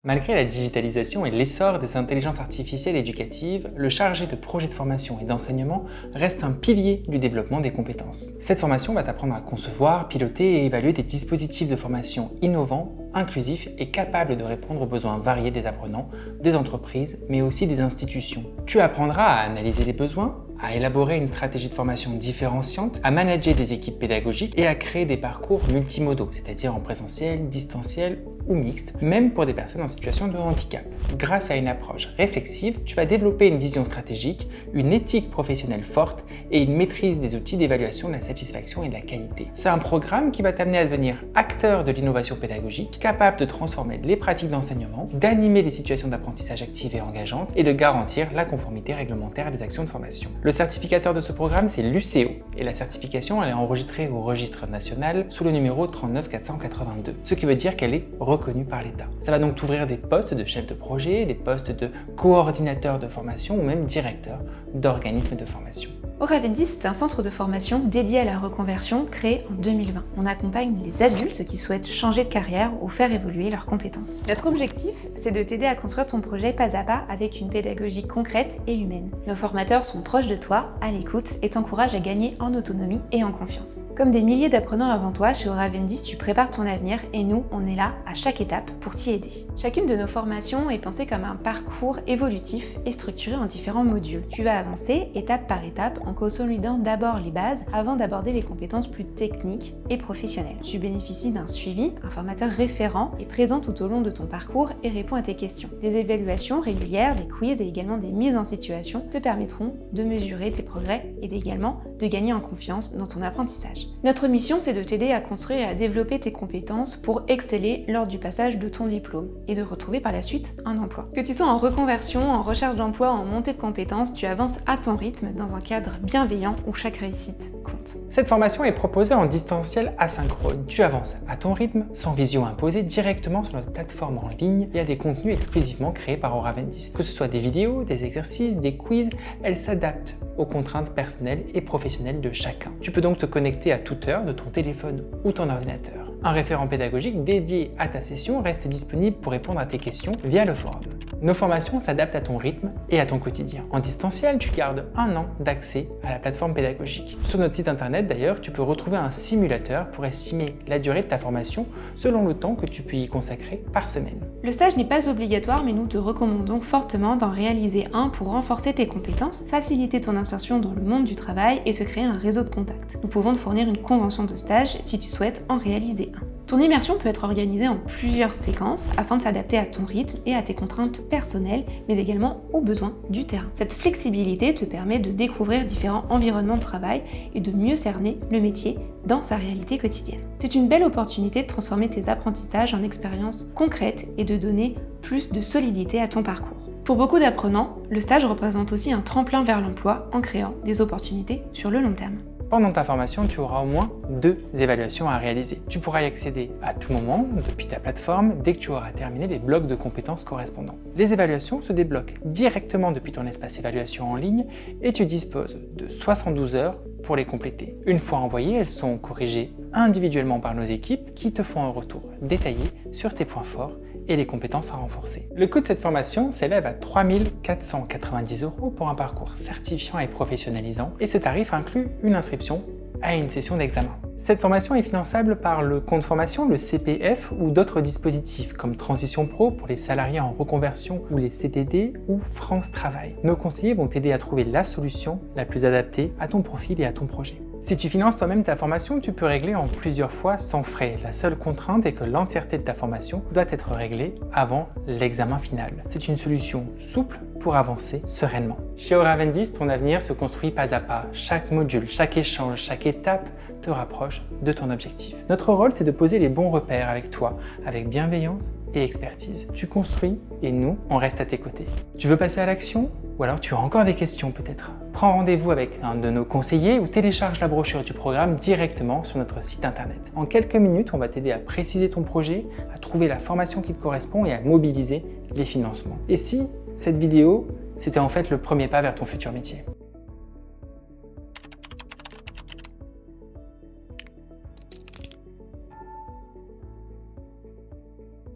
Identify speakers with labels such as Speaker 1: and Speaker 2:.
Speaker 1: Malgré la digitalisation et l'essor des intelligences artificielles éducatives, le chargé de projet de formation et d'enseignement reste un pilier du développement des compétences. Cette formation va t'apprendre à concevoir, piloter et évaluer des dispositifs de formation innovants, inclusifs et capables de répondre aux besoins variés des apprenants, des entreprises, mais aussi des institutions. Tu apprendras à analyser les besoins, à élaborer une stratégie de formation différenciante, à manager des équipes pédagogiques et à créer des parcours multimodaux, c'est-à-dire en présentiel, distanciel ou mixte, même pour des personnes en situation de handicap. Grâce à une approche réflexive, tu vas développer une vision stratégique, une éthique professionnelle forte et une maîtrise des outils d'évaluation de la satisfaction et de la qualité. C'est un programme qui va t'amener à devenir acteur de l'innovation pédagogique, capable de transformer les pratiques d'enseignement, d'animer des situations d'apprentissage actives et engageantes et de garantir la conformité réglementaire des actions de formation. Le certificateur de ce programme, c'est l'UCO et la certification elle est enregistrée au registre national sous le numéro 39482, ce qui veut dire qu'elle est reconnue par l'État. Ça va donc t'ouvrir des postes de chef de projet, des postes de coordinateur de formation ou même directeur d'organismes de formation.
Speaker 2: Auravendis, c'est un centre de formation dédié à la reconversion créé en 2020. On accompagne les adultes qui souhaitent changer de carrière ou faire évoluer leurs compétences. Notre objectif, c'est de t'aider à construire ton projet pas à pas avec une pédagogie concrète et humaine. Nos formateurs sont proches de toi, à l'écoute et t'encouragent à gagner en autonomie et en confiance. Comme des milliers d'apprenants avant toi, chez Auravendis, tu prépares ton avenir et nous, on est là à chaque étape pour t'y aider. Chacune de nos formations est pensée comme un parcours évolutif et structuré en différents modules. Tu vas avancer étape par étape en consolidant d'abord les bases avant d'aborder les compétences plus techniques et professionnelles. Tu bénéficies d'un suivi, un formateur référent est présent tout au long de ton parcours et répond à tes questions. Des évaluations régulières, des quiz et également des mises en situation te permettront de mesurer tes progrès et également de gagner en confiance dans ton apprentissage. Notre mission, c'est de t'aider à construire et à développer tes compétences pour exceller lors du passage de ton diplôme et de retrouver par la suite un emploi. Que tu sois en reconversion, en recherche d'emploi, en montée de compétences, tu avances à ton rythme dans un cadre bienveillant où chaque réussite compte.
Speaker 1: Cette formation est proposée en distanciel asynchrone. Tu avances à ton rythme, sans visio imposée, directement sur notre plateforme en ligne. Il y a des contenus exclusivement créés par Auravendis. Que ce soit des vidéos, des exercices, des quiz, elles s'adaptent aux contraintes personnelles et professionnelles de chacun. Tu peux donc te connecter à toute heure de ton téléphone ou ton ordinateur. Un référent pédagogique dédié à ta session reste disponible pour répondre à tes questions via le forum. Nos formations s'adaptent à ton rythme et à ton quotidien. En distanciel, tu gardes 1 an d'accès à la plateforme pédagogique. Sur notre site internet d'ailleurs, tu peux retrouver un simulateur pour estimer la durée de ta formation selon le temps que tu peux y consacrer par semaine.
Speaker 2: Le stage n'est pas obligatoire, mais nous te recommandons fortement d'en réaliser un pour renforcer tes compétences, faciliter ton insertion dans le monde du travail et se créer un réseau de contacts. Nous pouvons te fournir une convention de stage si tu souhaites en réaliser un. Ton immersion peut être organisée en plusieurs séquences afin de s'adapter à ton rythme et à tes contraintes personnelles, mais également aux besoins du terrain. Cette flexibilité te permet de découvrir différents environnements de travail et de mieux cerner le métier dans sa réalité quotidienne. C'est une belle opportunité de transformer tes apprentissages en expériences concrètes et de donner plus de solidité à ton parcours. Pour beaucoup d'apprenants, le stage représente aussi un tremplin vers l'emploi en créant des opportunités sur le long terme.
Speaker 1: Pendant ta formation, tu auras au moins 2 évaluations à réaliser. Tu pourras y accéder à tout moment depuis ta plateforme dès que tu auras terminé les blocs de compétences correspondants. Les évaluations se débloquent directement depuis ton espace évaluation en ligne et tu disposes de 72 heures pour les compléter. Une fois envoyées, elles sont corrigées individuellement par nos équipes qui te font un retour détaillé sur tes points forts et les compétences à renforcer. Le coût de cette formation s'élève à 3 490 € pour un parcours certifiant et professionnalisant et ce tarif inclut une inscription à une session d'examen. Cette formation est finançable par le compte formation, le CPF ou d'autres dispositifs comme Transition Pro pour les salariés en reconversion ou les CDD ou France Travail. Nos conseillers vont t'aider à trouver la solution la plus adaptée à ton profil et à ton projet. Si tu finances toi-même ta formation, tu peux régler en plusieurs fois sans frais. La seule contrainte est que l'entièreté de ta formation doit être réglée avant l'examen final. C'est une solution souple pour avancer sereinement. Chez Auravendis, ton avenir se construit pas à pas. Chaque module, chaque échange, chaque étape te rapproche de ton objectif. Notre rôle, c'est de poser les bons repères avec toi, avec bienveillance et expertise. Tu construis et nous, on reste à tes côtés. Tu veux passer à l'action ? Ou alors tu as encore des questions peut-être? Prends rendez-vous avec un de nos conseillers ou télécharge la brochure du programme directement sur notre site internet. En quelques minutes, on va t'aider à préciser ton projet, à trouver la formation qui te correspond et à mobiliser les financements. Et si cette vidéo, c'était en fait le premier pas vers ton futur métier?